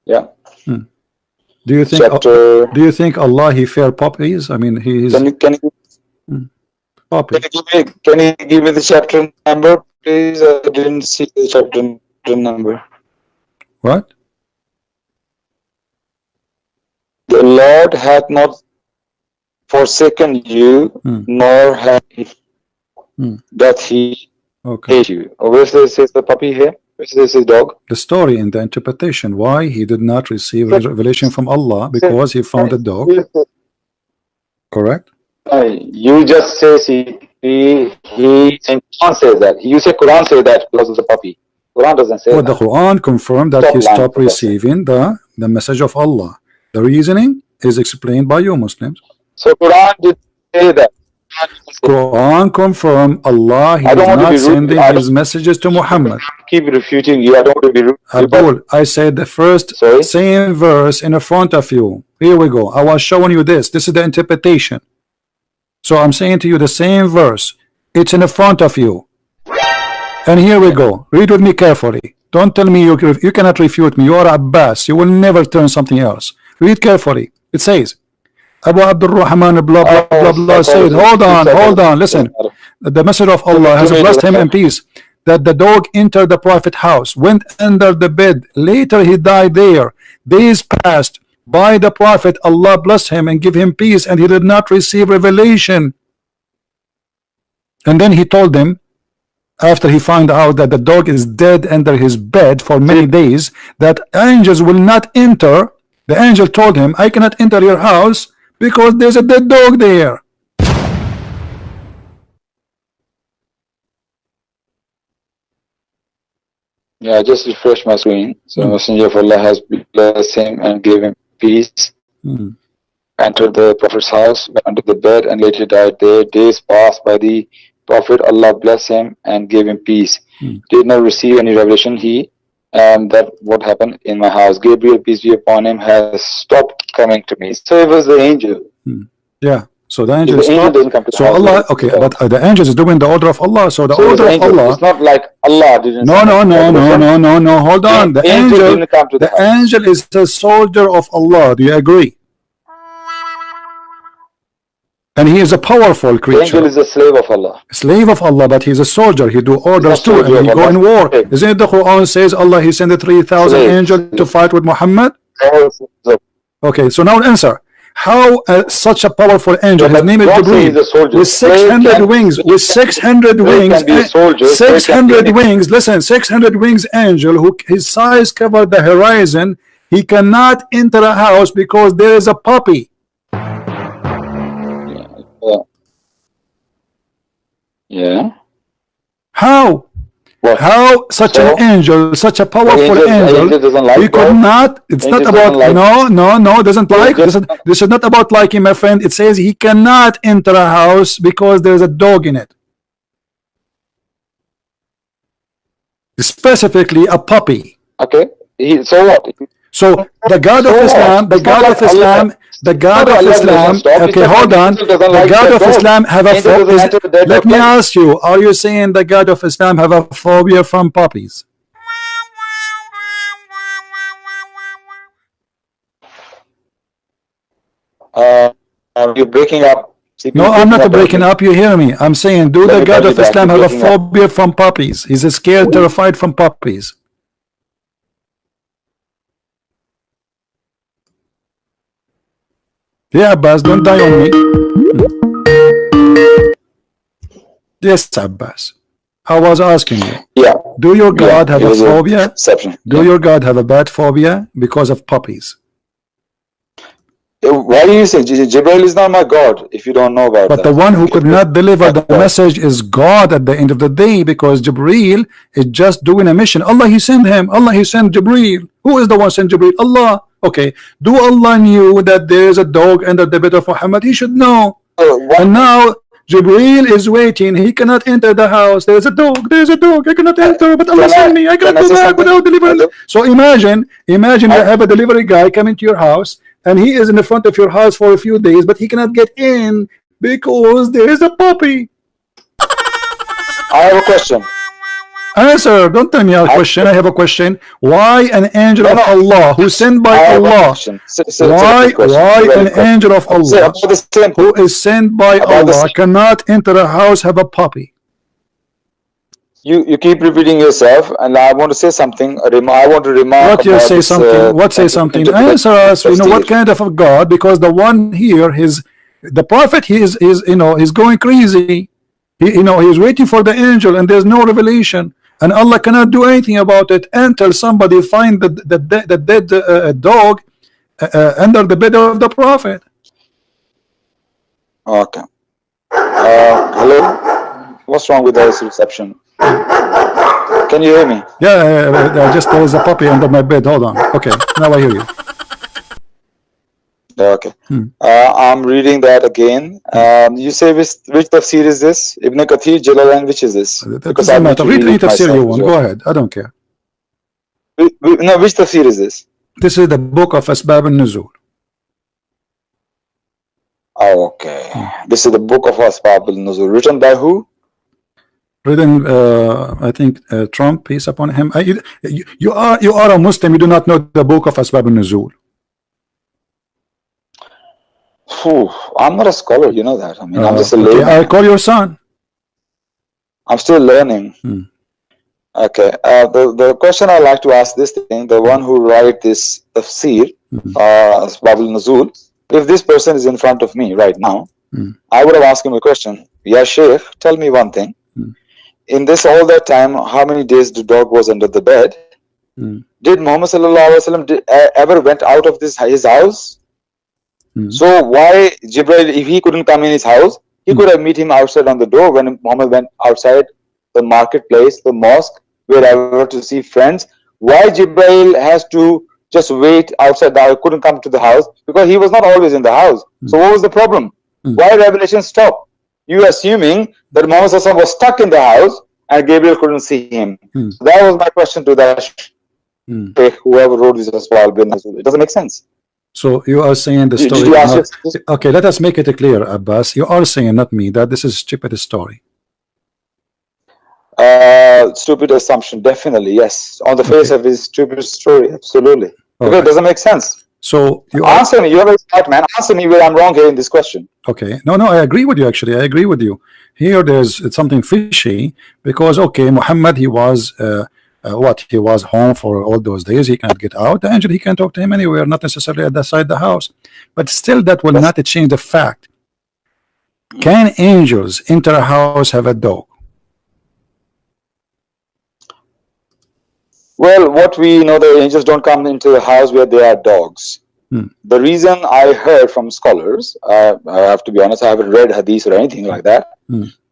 Yeah. Do you think? Do you think Allah he fear puppies? I mean, he is. Can you give me the chapter number, please? I didn't see the chapter number. What? The Lord hath not forsaken you, nor hath that he hate you. Where says the puppy here? Where says his dog? The story in the interpretation. Why he did not receive revelation from Allah? Because he found a dog. Correct? You just say he Quran says that. You say Quran says that because of the puppy. Quran doesn't say that. The Quran confirmed that he stopped receiving the message of Allah. The reasoning is explained by you Muslims. So Quran did say that. Quran confirm Allah, he is not sending his messages to Muhammad. Keep refuting you. I don't want to be rude. Abdul, I said the first same verse in front of you. Here we go. I was showing you this. This is the interpretation. So I'm saying to you the same verse. It's in front of you. And here we go. Read with me carefully. Don't tell me you cannot refute me. You are Abbas. You will never turn something else. Read carefully. It says, Abu Abdul Rahman blah blah blah blah said, hold on, listen. The Messenger of Allah has blessed him in peace, that the dog entered the Prophet house, went under the bed, later he died there. Days passed by the Prophet, Allah bless him and give him peace, and he did not receive revelation. And then he told them, after he found out that the dog is dead under his bed for many days, that angels will not enter. The angel told him, I cannot enter your house because there's a dead dog there. Yeah, I just refreshed my screen. So Messenger of Allah has blessed him and gave him peace. Entered the Prophet's house, went under the bed, and later died there. Days passed by the Prophet, Allah blessed him and gave him peace. Did not receive any revelation. And that what happened in my house. Gabriel, peace be upon him, has stopped coming to me. So it was the angel. Yeah. So the angel doesn't come to the house. Allah, okay, but the angel is doing the order of Allah. So the order of Allah. It's not like Allah didn't. No. Hold on. The angel didn't come to the angel is the soldier of Allah. Do you agree? And he is a powerful creature. The angel is a slave of Allah. Slave of Allah, but he's a soldier. He do orders too, and he go in war. Isn't it the Quran says Allah he sent 3,000 angels to fight with Muhammad? Okay, so now answer. How such a powerful angel, his name is Jibreel, with 600 wings, with 600 wings, 600 wings, listen, 600 wings angel, who his size covered the horizon, he cannot enter a house because there is a puppy. Yeah. How? What? How such an angel, such a powerful angel, he could not, it's not about, no, doesn't like, this is not about liking, my friend. It says he cannot enter a house because there's a dog in it. Specifically a puppy. Okay, so what? So the God of Islam, the God of Islam, okay, hold on. The God of Islam have a phobia. Let me ask you, are you saying the God of Islam have a phobia from puppies? You're breaking up. No, I'm not breaking up. You hear me? I'm saying, do the God of Islam have a phobia from puppies? He's scared, terrified from puppies. Yeah, Abbas, don't die on me. Yes, Abbas. I was asking you. Yeah. Do your God have a phobia? Do your God have a bad phobia because of puppies? Why do you say Jibreel is not my God if you don't know about that? But the one who could not deliver the message is God at the end of the day, because Jibreel is just doing a mission. Allah, he sent him. Allah, he sent Jibreel. Who is the one sent Jibreel? Allah. Okay, do Allah knew that there is a dog under the bed of Muhammad? He should know. And now Jibreel is waiting. He cannot enter the house. There's a dog. There's a dog. I cannot enter. But Allah sent me. I cannot go back without delivery. So imagine you have a delivery guy coming to your house, and he is in the front of your house for a few days, but he cannot get in because there is a puppy. I have a question. Answer. Don't tell me a question. I have a question. Why an angel of Allah who sent by Allah? Why an angel of Allah who is sent by Allah cannot enter a house have a puppy? You keep repeating yourself, and I want to say something. I want to remark. What you say something? What say something? Answer us. You know what kind of a God? Because the one here, the prophet, he's going crazy. He's waiting for the angel, and there's no revelation, and Allah cannot do anything about it until somebody find the dead dog under the bed of the prophet. Okay. Hello. What's wrong with this reception? Can you hear me? Yeah, just there is a puppy under my bed. Hold on. Okay, now I hear you. Okay. I'm reading that again. You say which tafsir is this? Ibn Kathir, Jalalain, which is this? That Because doesn't I need matter. to Read read any it tafsir myself you as want. well. Go ahead. I don't care. No, which tafsir is this? This is the book of Asbab al-Nuzul. Oh, okay. This is the book of Asbab al-Nuzul, written by who? Written, I think, Trump, peace upon him. You are a Muslim. You do not know the book of Asbab al-Nuzul. Whew, I'm not a scholar, you know that. I mean, I'm just a Okay, layman. I'll call your son. I'm still learning. Okay. The question I like to ask this thing, the one who write this tafsir, Asbab al-Nuzul, if this person is in front of me right now, I would have asked him a question. Yeah, Sheikh, tell me one thing. In this all that time, how many days the dog was under the bed? Did Muhammad sallallahu alaihi wasallam ever went out of his house? So why Jibril, if he couldn't come in his house, he could have meet him outside on the door when Muhammad went outside the marketplace, the mosque, wherever to see friends. Why Jibril has to just wait outside the house, couldn't come to the house? Because he was not always in the house. So what was the problem? Why revelation stopped? You assuming that Muhammad sallallahu alaihi wasallam was stuck in the house and Gabriel couldn't see him. So that was my question to that whoever wrote this as well. It doesn't make sense. So you are saying the story is not okay. Let us make it clear, Abbas. You are saying, not me, that this is a stupid story. Stupid assumption, definitely, yes. On the face of his stupid story, absolutely. Because it doesn't make sense. So you answer me. You're a smart man. Answer me where I'm wrong here in this question. Okay. No, I agree with you. Actually, I agree with you. Here, it's something fishy because okay, Muhammad, he was he was home for all those days. He can't get out. The angel, he can talk to him anywhere, not necessarily outside the house. But still, that will not change the fact. Can angels enter a house have a dog? Well, what we know, the angels don't come into the house where there are dogs. The reason I heard from scholars, I have to be honest, I haven't read hadith or anything like that,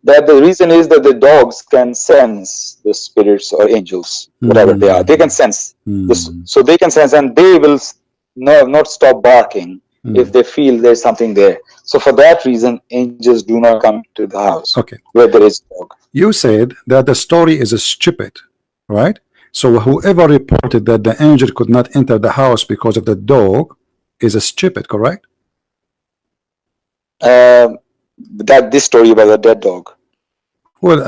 that the reason is that the dogs can sense the spirits or angels, whatever they are. They can sense this, so they can sense, and they will not stop barking if they feel there's something there. So for that reason, angels do not come to the house where there is dog. You said that the story is stupid, right? So whoever reported that the angel could not enter the house because of the dog is stupid, correct? That this story about the dead dog. Well,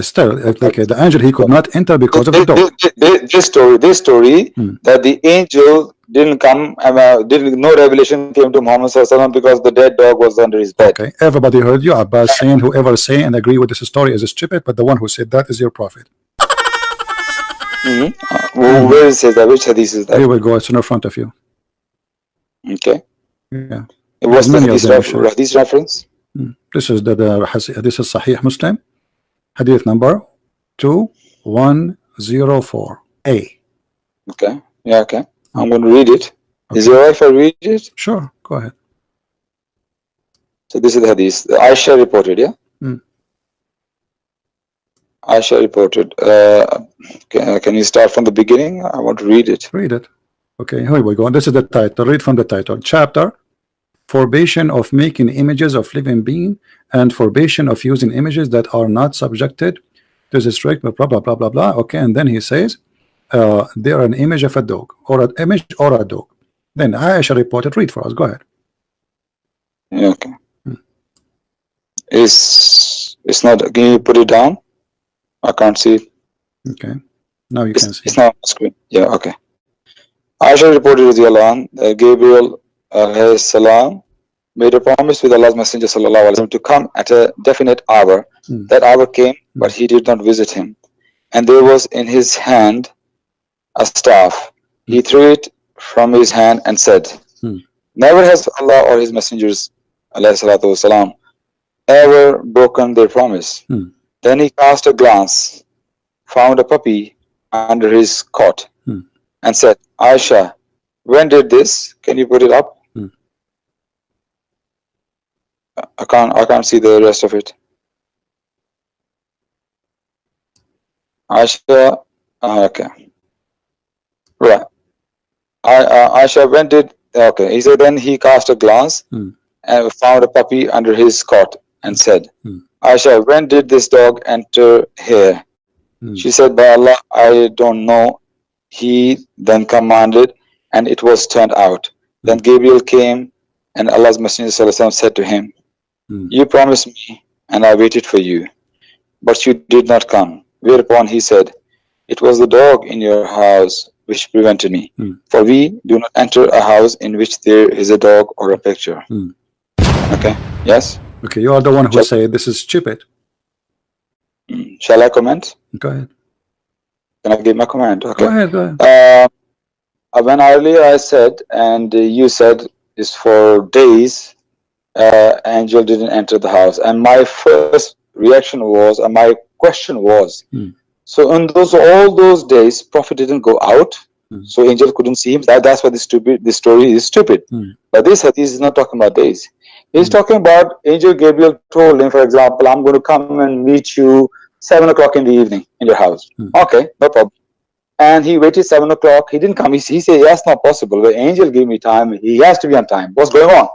still, like the angel, he could not enter because of the dog. This story that the angel didn't come, no revelation came to Muhammad sallallahu because the dead dog was under his bed. Okay, everybody heard you. Abbas saying whoever say and agree with this story is stupid, but the one who said that is your prophet. Where it says that? Which hadith is that? Here we go. It's in front of you. Okay. Yeah. What's the hadith reference? This is this is Sahih Muslim, hadith number 2104 A. Okay. Yeah. Okay. I'm going to read it. Okay. Is it alright if I read it? Sure. Go ahead. So this is the hadith. Aisha reported. Yeah. Aisha reported. Can you start from the beginning? I want to read it. Read it. Okay, here we go. This is the title. Read from the title. Chapter: Forbidden of making images of living being and forbidden of using images that are not subjected to the strict blah blah blah blah blah. Okay, and then he says, they are an image of a dog or an image or a dog. Then Aisha reported. Read for us. Go ahead. Okay. It's not. Can you put it down? I can't see it. Okay. Now you can see. It's not on the screen. Yeah. Okay. Aisha reported that Gabriel salam made a promise with Allah's Messenger sallallahu alaihi wasallam to come at a definite hour. That hour came, but he did not visit him. And there was in his hand a staff. He threw it from his hand and said, never has Allah or his messengers alayhi salatu wasalam ever broken their promise. Then he cast a glance, found a puppy under his cot, and said, Aisha, when did this? Can you put it up? I can't see the rest of it. Aisha, okay. Right. Aisha, when did Okay, he said, then he cast a glance and found a puppy under his cot and said, Aisha, when did this dog enter here? She said, by Allah, I don't know. He then commanded, and it was turned out. Then Gabriel came, and Allah's Messenger ﷺ said to him, you promised me, and I waited for you, but you did not come. Whereupon he said, it was the dog in your house which prevented me. For we do not enter a house in which there is a dog or a picture. Okay, yes? Okay, you are the one who said this is stupid. Shall I comment? Go ahead. Can I give my comment? Okay. Go ahead, go ahead. When earlier I said, and you said, is for days, angel didn't enter the house. And my first reaction was, and my question was, so in all those days, Prophet didn't go out, so angel couldn't see him. That's why this story is stupid. But this hadith is not talking about days. He's talking about angel Gabriel told him, for example, I'm going to come and meet you 7 o'clock in the evening in your house. Okay, no problem. And he waited 7 o'clock. He didn't come. He said, that's not possible. The angel gave me time. He has to be on time. What's going on?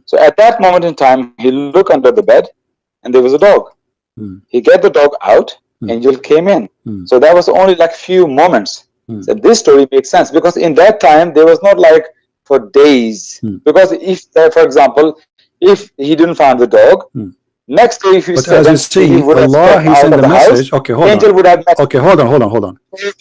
So at that moment in time, he looked under the bed and there was a dog. He get the dog out. Angel came in. So that was only like few moments. So this story makes sense because in that time, there was not like for days. Because if, for example, if he didn't find the dog, next day if you said, as you see, Allah, he sent the message. Okay, hold on. Would have okay, hold on.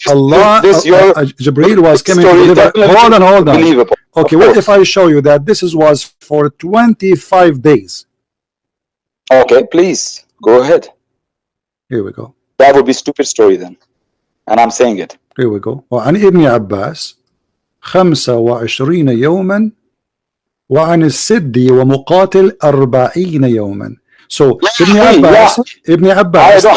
Allah, Jibreel was coming to deliver. Hold on. Okay, what if I show you that this was for 25 days? Okay, please go ahead. Here we go. That would be stupid story then, and I'm saying it. Here we go. وعن ابن عباس 25 يوما وعن السدي ومقاتل 40 يوما. So Ibn Abbas,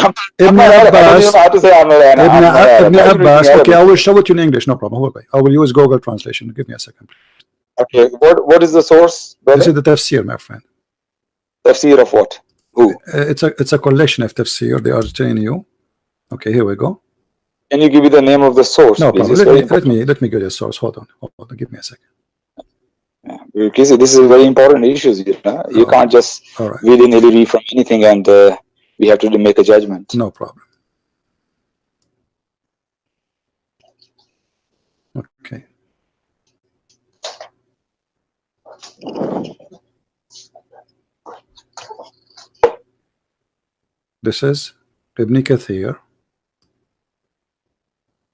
okay, I will show it you in English, no problem. I will use Google translation. Give me a second. Okay, what is the source, brother? This is the tafsir, my friend. Tafsir of what? Who? It's a collection of tafsir. They are telling you. Okay, here we go. Can you give me the name of the source? No problem. Let me get the source. Hold on. Give me a second. Yeah, because this is very important issues. You can't just willy-nilly read from anything, and we have to make a judgment. No problem. Okay. This is Ibn Kathir.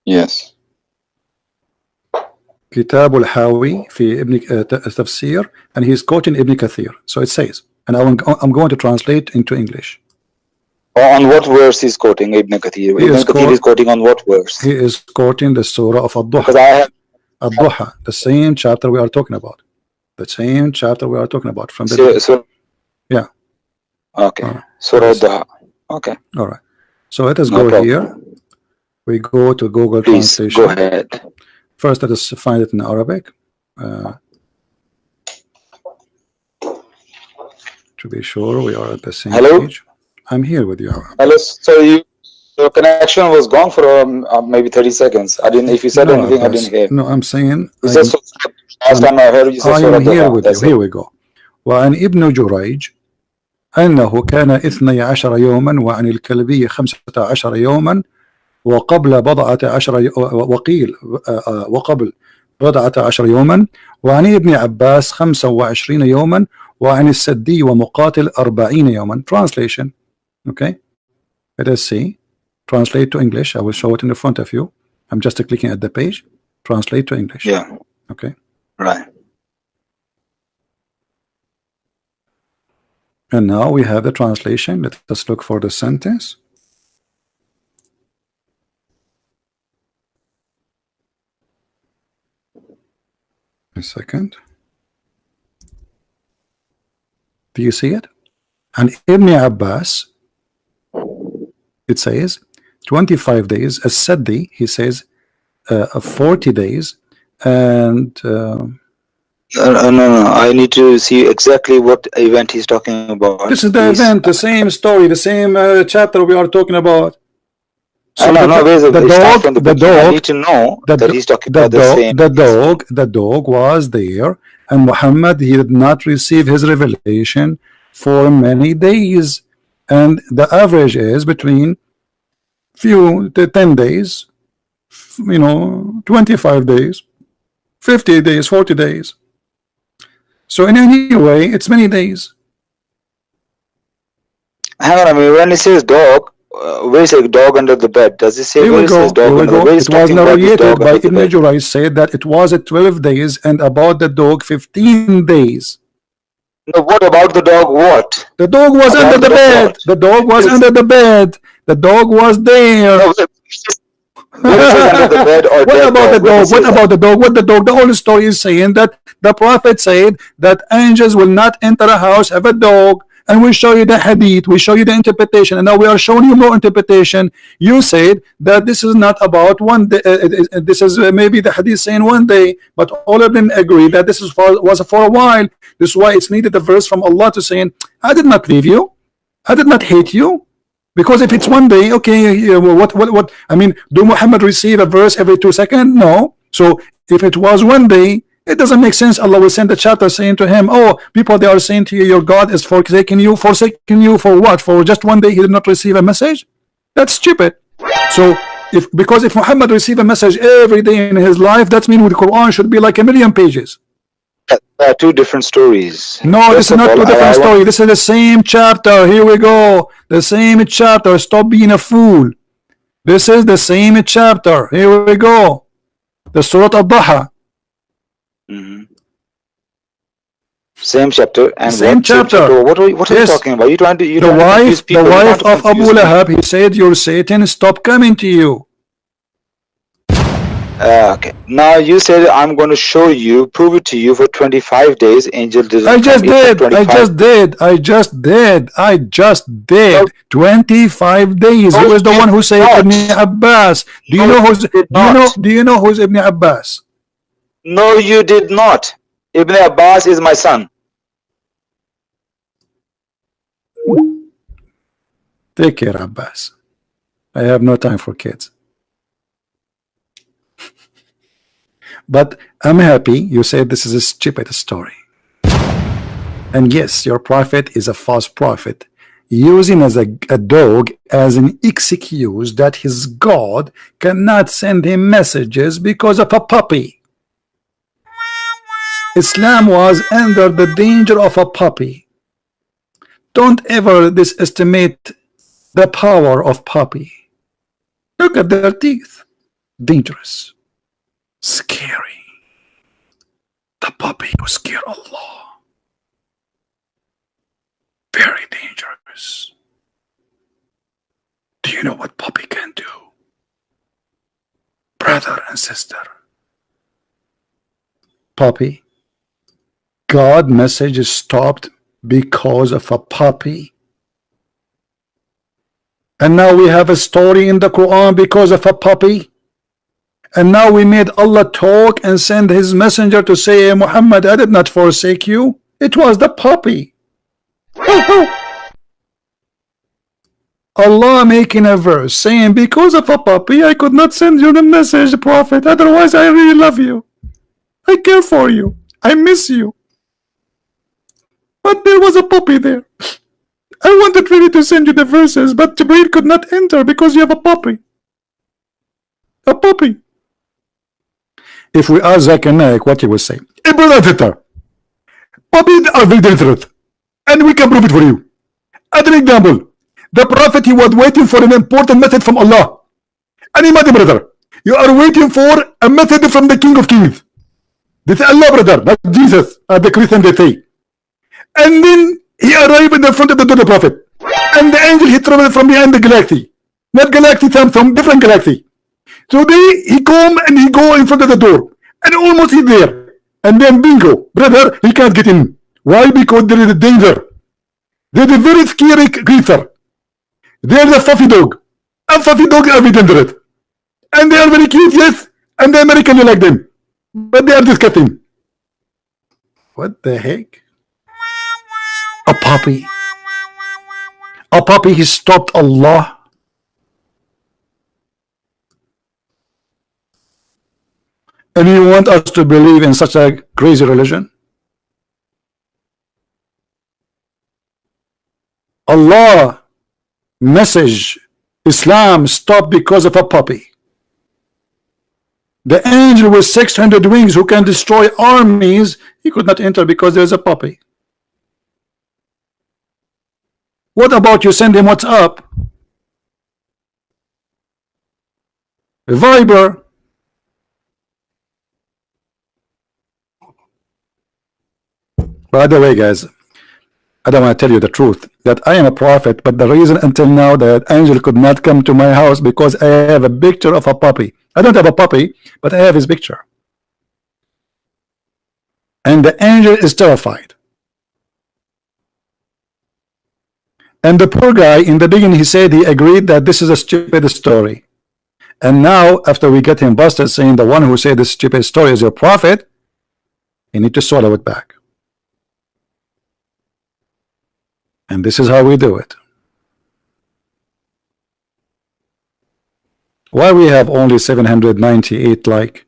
Yes. Kitab al-Hawi fi Ibn Tafsir, and he's quoting Ibn Kathir. So it says, and I'm going to translate into English. On what verse he's quoting Ibn Kathir? Ibn Kathir is quoting on what verse? He is quoting the Surah of Ad-Duha. Ad-Duha, the same chapter we are talking about. The same chapter we are talking about from the yeah. Okay. Surah Ad-Duha. Okay. All right. So let us go here. We go to Google Please, translation. Go ahead. First, let us find it in Arabic. To be sure, we are at the same page. I'm here with you. Hello. So your connection was gone for maybe 30 seconds. I didn't. If you said anything, I didn't hear. No, I'm saying. Last time I heard you say. I am here with you. Here we go. وعن ابن جريج أنه كان 12 يوما وعن الكلبي 15 يوما وقبل بضعة عشر وقيل وقبل بضعة عشر يوما وعن ابن عباس 25 يوما وعن السدي ومقاتل 40 يوما. Translation. Okay, let us see. Translate to English. I will show it in the front of you. I'm just clicking at the page. Translate to English. Yeah. Okay. Right. And now we have the translation. Let us look for the sentence. A second. Do you see it? And Ibn Abbas, it says 25 days. As-Saddi, he says 40 days. And no, I need to see exactly what event he's talking about. This is the event, the same story, the same chapter we are talking about. So no, the dog, I need to know that he's talking about the same. The dog was there, and Muhammad, he did not receive his revelation for many days, and the average is between few to 10 days, 25 days, 50 days, 40 days. So in any way, it's many days. Hang on, I mean, when it says dog, where is a dog under the bed? Does it say Here where we it go. says dog under the bed? It was narrated by Ibn Jurayj, said that it was at 12 days, and about the dog 15 days. No, what about the dog? What? The dog was under the bed. The dog was under the bed. The dog was there. No, what under the bed or what about the dog? What about the dog? What the dog? The whole story is saying that the Prophet said that angels will not enter a house, have a dog, and we show you the hadith, we show you the interpretation, and now we are showing you more interpretation. You said that this is not about one day, this is maybe the hadith saying one day, but all of them agree that this was for a while. This is why it's needed a verse from Allah to saying, I did not leave you, I did not hate you. Because if it's one day, okay, what I mean, do Muhammad receive a verse every 2 seconds? No. So if it was one day, it doesn't make sense. Allah will send a chapter saying to him, oh, people, they are saying to you, your God is forsaking you for what? For just one day he did not receive a message? That's stupid. So because if Muhammad received a message every day in his life, that means the Quran should be like 1,000,000 pages. Two different stories. No, this is not two different stories. This is the same chapter. Here we go. The same chapter. Stop being a fool. This is the same chapter. Here we go. The Surah Al-Duha. Same chapter and same chapter. What are you talking about? The wife of ABDOOL Abbas, he said, your Satan, stop coming to you. Okay. Now you said I'm going to show you, prove it to you for 25 days. Angel didn't. I just did. 25 days. Who is the one who said Ibn Abbas? Do you know who's Ibn Abbas? No, you did not. Ibn Abbas is my son. Take care, Abbas. I have no time for kids. But I'm happy you said this is a stupid story. And yes, your prophet is a false prophet, using as a dog as an excuse that his God cannot send him messages because of a puppy. Islam was under the danger of a puppy. Don't ever underestimate the power of puppy. Look at their teeth. Dangerous. Scary. The puppy who scare Allah. Very dangerous. Do you know what puppy can do? Brother and sister. Puppy. God message is stopped because of a puppy. And now we have a story in the Quran because of a puppy. And now we made Allah talk and send his messenger to say, Muhammad, I did not forsake you. It was the puppy. Allah making a verse saying, because of a puppy, I could not send you the message, Prophet. Otherwise, I really love you. I care for you. I miss you. But there was a puppy there. I wanted really to send you the verses, but Jibreel could not enter because you have a puppy. A puppy. If we ask Zakir Naik, what he will say? Puppies are very dangerous, and we can prove it for you. As an example, the Prophet, he was waiting for an important message from Allah. And imagine, brother, you are waiting for a message from the King of Kings. This is Allah, brother, not Jesus, as the Christians they say. And then he arrived in the front of the door of the Prophet. And the angel, he traveled from behind the galaxy. Not galaxy, some different galaxy. So he come and he go in front of the door. And almost he's there. And then bingo, brother, he can't get in. Why? Because there is a danger. There is a very scary creature. There is a fluffy dog. And fluffy dogs are very dangerous. And they are very cute, yes. And the Americans like them. But they are disgusting. What the heck? A puppy. A puppy, he stopped Allah. And you want us to believe in such a crazy religion? Allah message Islam stopped because of a puppy. The angel with 600 wings who can destroy armies, he could not enter because there's a puppy. What about you send him WhatsApp, Viber? By the way, guys, I don't want to tell you the truth that I am a prophet, but the reason until now that angel could not come to my house because I have a picture of a puppy. I don't have a puppy, but I have his picture. And the angel is terrified. And the poor guy in the beginning, he said he agreed that this is a stupid story. And now after we get him busted saying the one who said this stupid story is your prophet, you need to swallow it back. And this is how we do it. Why we have only 798 like?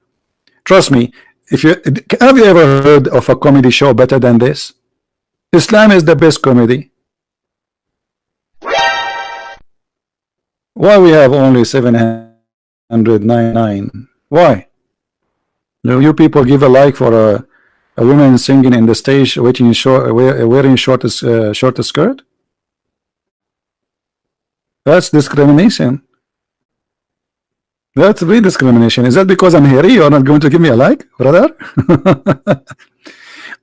Trust me, if you have you ever heard of a comedy show better than this? Islam is the best comedy. Why we have only 799? Why? Do you people give a like for a woman singing in the stage, wearing short skirt? That's discrimination. That's real discrimination. Is that because I'm hairy you're not going to give me a like, brother?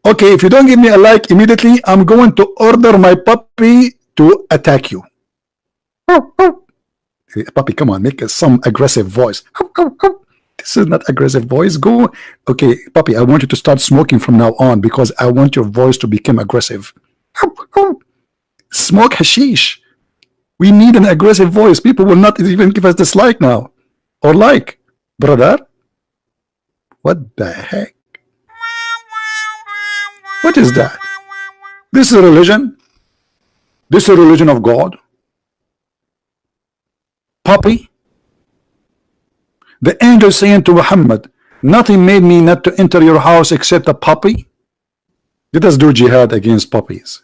Okay, if you don't give me a like immediately, I'm going to order my puppy to attack you. Hey, puppy, come on, make some aggressive voice. This is not aggressive voice. Go. Okay, puppy, I want you to start smoking from now on because I want your voice to become aggressive. Smoke hashish. We need an aggressive voice. People will not even give us dislike now. Or like, brother. What the heck? What is that? This is a religion? This is a religion of God? Puppy? The angel saying to Muhammad, nothing made me not to enter your house except a puppy. Let us do jihad against puppies.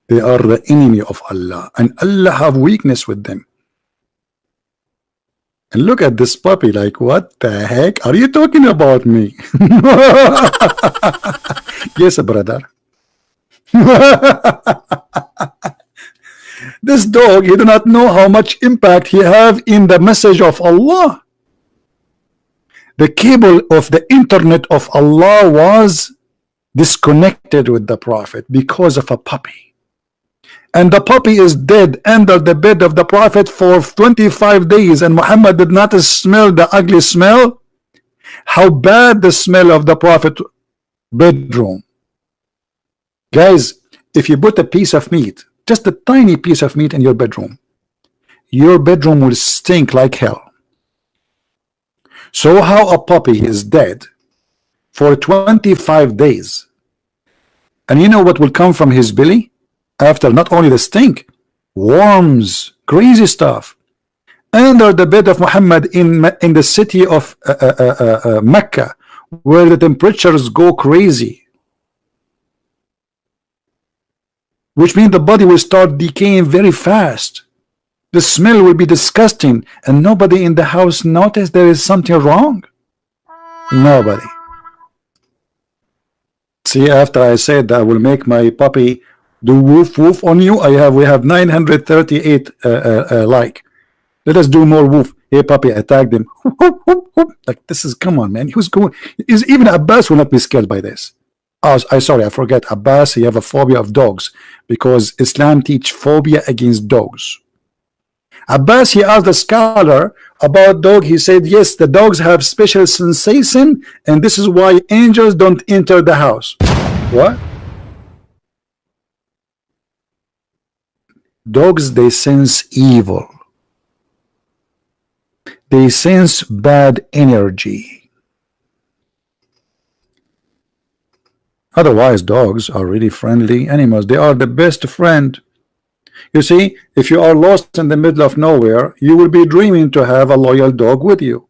They are the enemy of Allah, and Allah have weakness with them. And look at this puppy, like, what the heck are you talking about me? Yes, brother. This dog, he do not know how much impact he have in the message of Allah. The cable of the internet of Allah was disconnected with the Prophet because of a puppy. And the puppy is dead under the bed of the Prophet for 25 days, and Muhammad did not smell the ugly smell. How bad the smell of the Prophet bedroom. Guys, if you put a piece of meat, just a tiny piece of meat in your bedroom will stink like hell. So how a puppy is dead for 25 days, and you know what will come from his belly after? Not only the stink, worms, crazy stuff. Under the bed of Muhammad in the city of Mecca, where the temperatures go crazy, which means the body will start decaying very fast. The smell will be disgusting, and nobody in the house noticed there is something wrong. Nobody. See, after I said I will make my puppy do woof woof on you, we have 938 like. Let us do more woof. Hey puppy, attack them. Like, this is, come on, man. Who's going? Is even Abbas will not be scared by this. Oh, sorry, I forget. Abbas, he have a phobia of dogs because Islam teach phobia against dogs. Abbas, he asked the scholar about dog. He said, yes, the dogs have special sensation, and this is why angels don't enter the house. What? Dogs, they sense evil. They sense bad energy. Otherwise, dogs are really friendly animals. They are the best friend. You see, if you are lost in the middle of nowhere, you will be dreaming to have a loyal dog with you.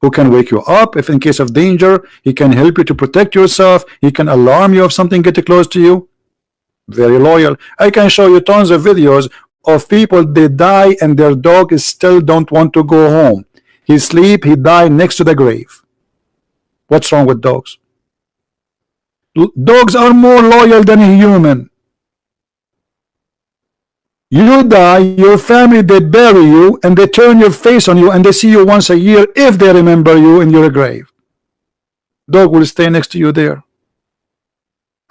who can wake you up if in case of danger. He can help you to protect yourself. He can alarm you if something gets close to you. Very loyal. I can show you tons of videos of people, they die and their dog is still don't want to go home. He sleep, he die next to the grave. What's wrong with dogs? Dogs are more loyal than a human. You die, your family, they bury you and they turn your face on you and they see you once a year if they remember you in your grave. Dog will stay next to you there.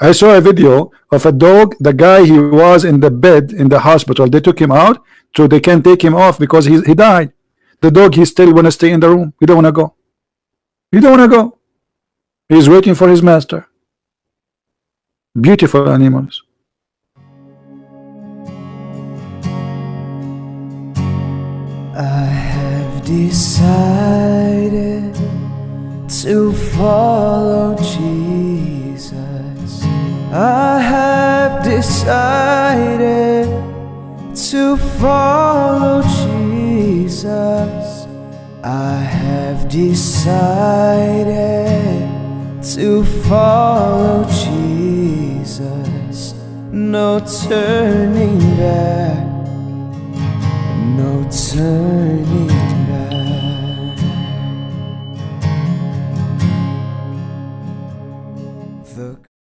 I saw a video of a dog, the guy, he was in the bed in the hospital. They took him out so they can't take him off because he died. The dog, he still want to stay in the room. He don't want to go. He don't want to go. He's waiting for his master. Beautiful animals. I have decided to follow Jesus. I have decided to follow Jesus. I have decided to follow Jesus. No turning back, no turning